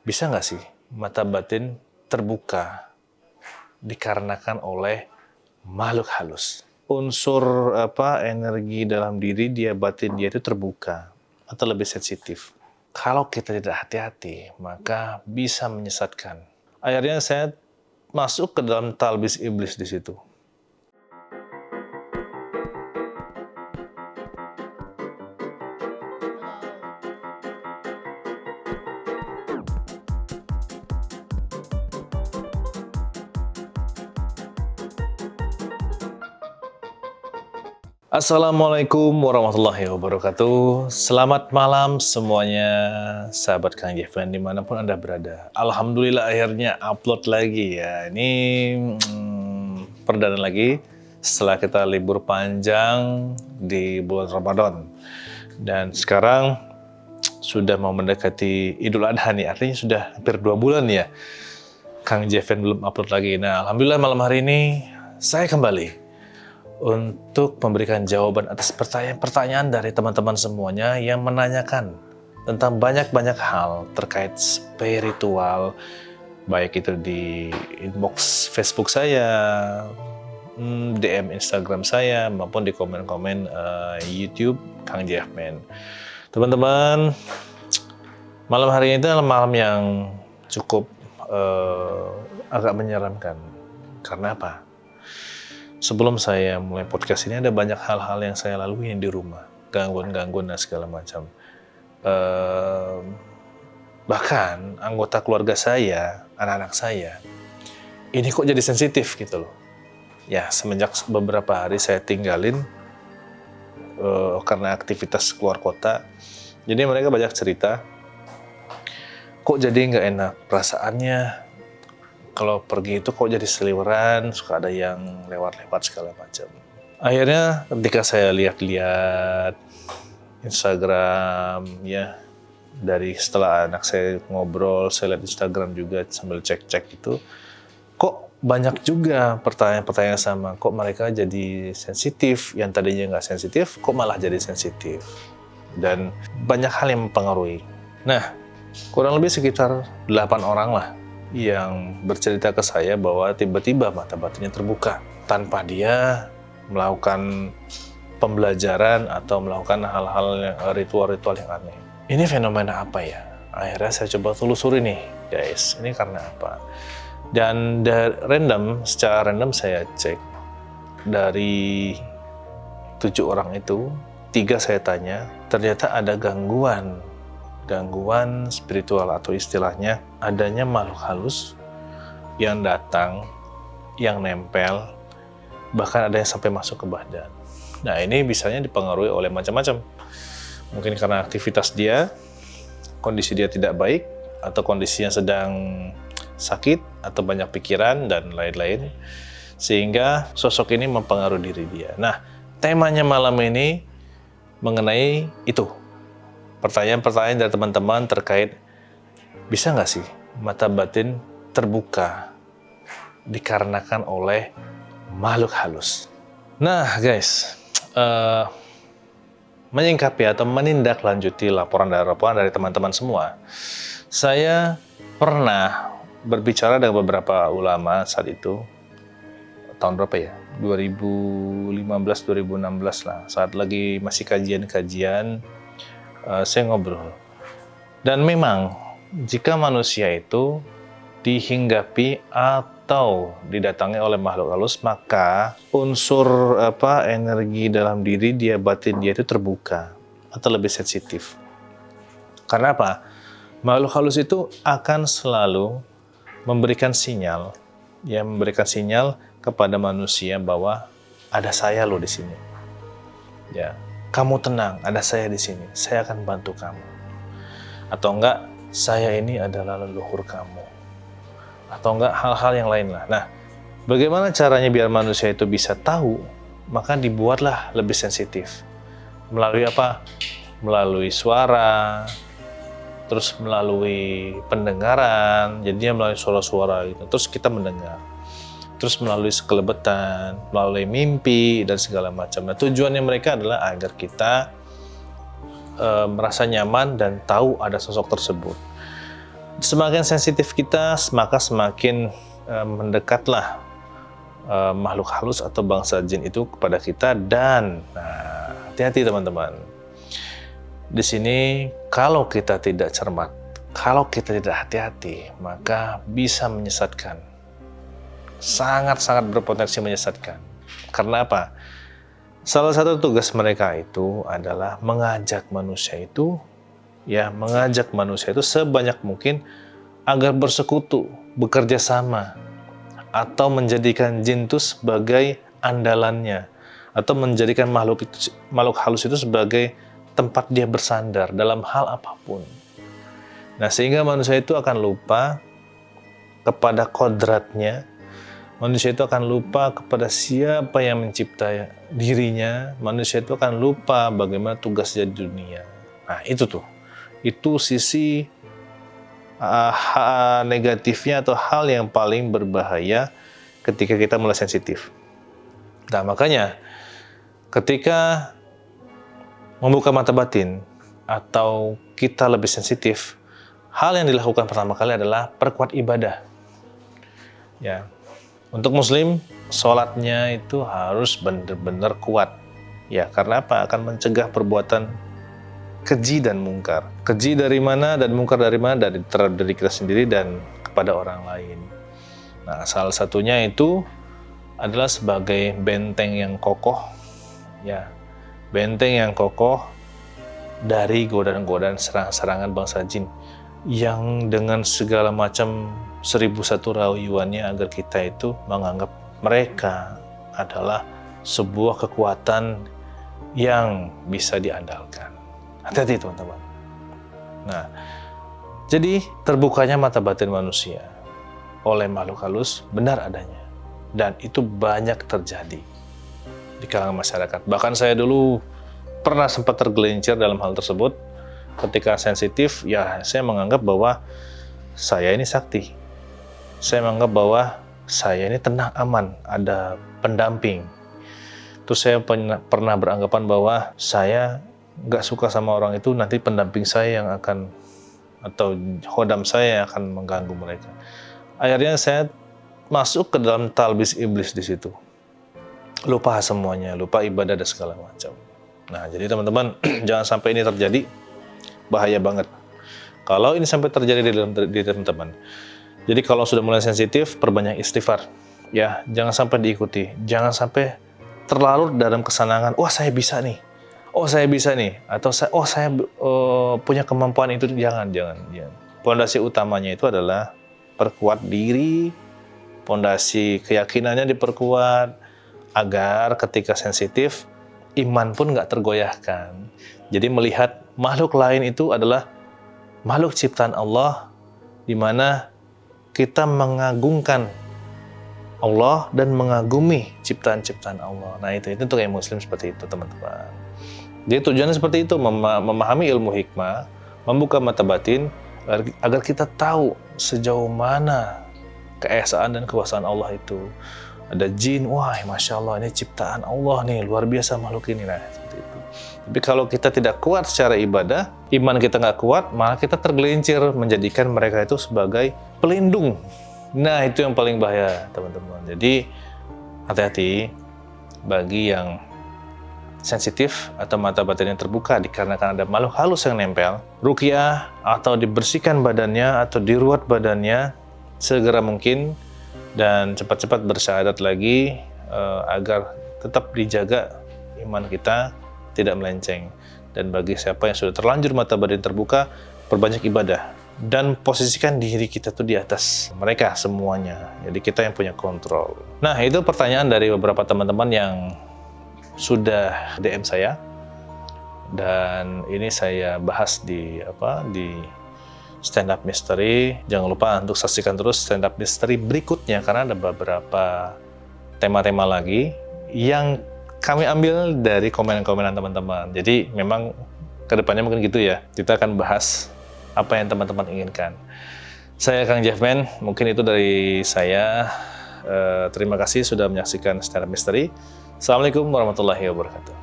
Bisa nggak sih mata batin terbuka dikarenakan oleh makhluk halus? Unsur energi dalam diri dia, batin dia itu terbuka atau lebih sensitif. Kalau kita tidak hati-hati, maka bisa menyesatkan. Akhirnya saya masuk ke dalam talbis iblis di situ. Assalamualaikum warahmatullahi wabarakatuh. Selamat malam semuanya, sahabat Kang Jeven dimanapun Anda berada. Alhamdulillah akhirnya upload lagi ya. Ini perdana lagi setelah kita libur panjang di bulan Ramadan. Dan sekarang sudah mau mendekati Idul Adha nih, artinya sudah hampir 2 bulan ya. Kang Jeven belum upload lagi. Nah, alhamdulillah malam hari ini saya kembali untuk memberikan jawaban atas pertanyaan-pertanyaan dari teman-teman semuanya yang menanyakan tentang banyak-banyak hal terkait spiritual, baik itu di inbox Facebook saya, DM Instagram saya, maupun di komen-komen YouTube Kang Jeven. Teman-teman, malam hari ini adalah malam yang cukup agak menyeramkan. Karena apa? Sebelum saya mulai podcast ini ada banyak hal-hal yang saya lalui di rumah, gangguan-gangguan dan segala macam. Bahkan anggota keluarga saya, anak-anak saya, ini kok jadi sensitif gitu loh. Ya, semenjak beberapa hari saya tinggalin karena aktivitas keluar kota, jadi mereka banyak cerita, kok jadi nggak enak perasaannya. Kalau pergi itu kok jadi seliweran, suka ada yang lewat-lewat segala macam. Akhirnya ketika saya lihat-lihat Instagram ya, dari setelah anak saya ngobrol, saya lihat Instagram juga sambil cek-cek itu, kok banyak juga pertanyaan-pertanyaan sama, kok mereka jadi sensitif, yang tadinya nggak sensitif, kok malah jadi sensitif. Dan banyak hal yang mempengaruhi. Nah, kurang lebih sekitar 8 orang lah yang bercerita ke saya bahwa tiba-tiba mata batinnya terbuka tanpa dia melakukan pembelajaran atau melakukan hal-hal ritual-ritual yang aneh. Ini fenomena apa ya? Akhirnya saya coba telusuri nih, guys. Ini karena apa? Dan secara random saya cek dari 7 orang itu, 3 saya tanya, ternyata ada gangguan spiritual atau istilahnya adanya makhluk halus yang datang, yang nempel, bahkan ada yang sampai masuk ke badan. Nah, ini bisanya dipengaruhi oleh macam-macam. Mungkin karena aktivitas dia, kondisi dia tidak baik, atau kondisinya sedang sakit, atau banyak pikiran, dan lain-lain. Sehingga sosok ini mempengaruhi diri dia. Nah, temanya malam ini mengenai itu. Pertanyaan-pertanyaan dari teman-teman terkait bisa nggak sih mata batin terbuka dikarenakan oleh makhluk halus. Nah guys, menyingkapi atau menindaklanjuti laporan dari teman-teman semua, saya pernah berbicara dengan beberapa ulama saat itu, tahun berapa ya? 2015-2016 lah, saat lagi masih kajian-kajian. Saya ngobrol, dan memang jika manusia itu dihinggapi atau didatangi oleh makhluk halus, maka unsur energi dalam diri dia, batin dia itu terbuka atau lebih sensitif. Karena apa? Makhluk halus itu akan selalu memberikan sinyal kepada manusia bahwa ada saya loh di sini. Ya. Kamu tenang, ada saya di sini. Saya akan bantu kamu. Atau enggak, saya ini adalah leluhur kamu. Atau enggak, hal-hal yang lain lah. Nah, bagaimana caranya biar manusia itu bisa tahu? Maka dibuatlah lebih sensitif. Melalui apa? Melalui suara, terus melalui pendengaran. Jadinya melalui suara-suara gitu. Terus kita mendengar. Terus melalui sekelebetan, melalui mimpi, dan segala macam. Nah, tujuannya mereka adalah agar kita merasa nyaman dan tahu ada sosok tersebut. Semakin sensitif kita, maka semakin mendekatlah makhluk halus atau bangsa jin itu kepada kita. Dan hati-hati teman-teman. Di sini kalau kita tidak cermat, kalau kita tidak hati-hati, maka bisa menyesatkan. Sangat-sangat berpotensi menyesatkan. Karena apa? Salah satu tugas mereka itu adalah mengajak manusia itu sebanyak mungkin agar bersekutu, bekerja sama, atau menjadikan jin itu sebagai andalannya, atau menjadikan makhluk halus itu sebagai tempat dia bersandar dalam hal apapun. Nah, sehingga manusia itu akan lupa kepada kodratnya, manusia itu akan lupa kepada siapa yang mencipta dirinya, manusia itu akan lupa bagaimana tugasnya di dunia. Nah, itu sisi negatifnya atau hal yang paling berbahaya ketika kita mulai sensitif. Nah, makanya ketika membuka mata batin atau kita lebih sensitif, hal yang dilakukan pertama kali adalah perkuat ibadah. Ya, untuk muslim, sholatnya itu harus benar-benar kuat. Ya, karena apa? Akan mencegah perbuatan keji dan mungkar. Keji dari mana dan mungkar dari mana? Dari diri kita sendiri dan kepada orang lain. Nah, salah satunya itu adalah sebagai benteng yang kokoh, ya, benteng yang kokoh dari godaan-godaan serangan bangsa jin yang dengan segala macam 1001 rauyuannya agar kita itu menganggap mereka adalah sebuah kekuatan yang bisa diandalkan. Hati-hati teman-teman. Nah, jadi terbukanya mata batin manusia oleh makhluk halus benar adanya. Dan itu banyak terjadi di kalangan masyarakat. Bahkan saya dulu pernah sempat tergelincir dalam hal tersebut. Ketika sensitif, ya saya menganggap bahwa saya ini sakti. Saya menganggap bahwa saya ini tenang, aman, ada pendamping. Terus saya pernah beranggapan bahwa saya nggak suka sama orang itu, nanti pendamping saya yang akan, atau khodam saya yang akan mengganggu mereka. Akhirnya saya masuk ke dalam talbis iblis di situ. Lupa semuanya, lupa ibadah dan segala macam. Nah, jadi teman-teman, jangan sampai ini terjadi, bahaya banget. Kalau ini sampai terjadi di teman-teman. Jadi kalau sudah mulai sensitif, perbanyak istighfar. Ya, jangan sampai diikuti. Jangan sampai terlalu dalam kesenangan, wah saya bisa nih. Oh saya bisa nih, atau saya punya kemampuan itu. Jangan. Pondasi utamanya itu adalah perkuat diri, pondasi keyakinannya diperkuat, agar ketika sensitif, iman pun nggak tergoyahkan. Jadi melihat makhluk lain itu adalah makhluk ciptaan Allah, di mana kita mengagungkan Allah dan mengagumi ciptaan-ciptaan Allah. Nah itu untuk yang muslim seperti itu teman-teman. Jadi tujuannya seperti itu, memahami ilmu hikmah, membuka mata batin, agar kita tahu sejauh mana keesaan dan kekuasaan Allah itu. Ada jin, wah Masya Allah ini ciptaan Allah nih, luar biasa makhluk ini. Nah seperti itu. Tapi kalau kita tidak kuat secara ibadah, iman kita nggak kuat, malah kita tergelincir menjadikan mereka itu sebagai pelindung. Nah itu yang paling bahaya teman-teman. Jadi hati-hati bagi yang sensitif atau mata batin yang terbuka dikarenakan ada makhluk halus yang nempel, ruqyah atau dibersihkan badannya atau diruat badannya segera mungkin dan cepat-cepat bersyahadat lagi agar tetap dijaga iman kita tidak melenceng. Dan bagi siapa yang sudah terlanjur mata batin terbuka, perbanyak ibadah dan posisikan diri kita tuh di atas mereka semuanya. Jadi kita yang punya kontrol. Nah, itu pertanyaan dari beberapa teman-teman yang sudah DM saya, dan ini saya bahas di Stand Up Mystery. Jangan lupa untuk saksikan terus Stand Up Mystery berikutnya, karena ada beberapa tema-tema lagi yang kami ambil dari komen-komenan teman-teman. Jadi memang kedepannya mungkin gitu ya, kita akan bahas apa yang teman-teman inginkan. Saya Kang Jeffman, mungkin itu dari saya. Terima kasih sudah menyaksikan Stand Up Mystery. Assalamualaikum warahmatullahi wabarakatuh.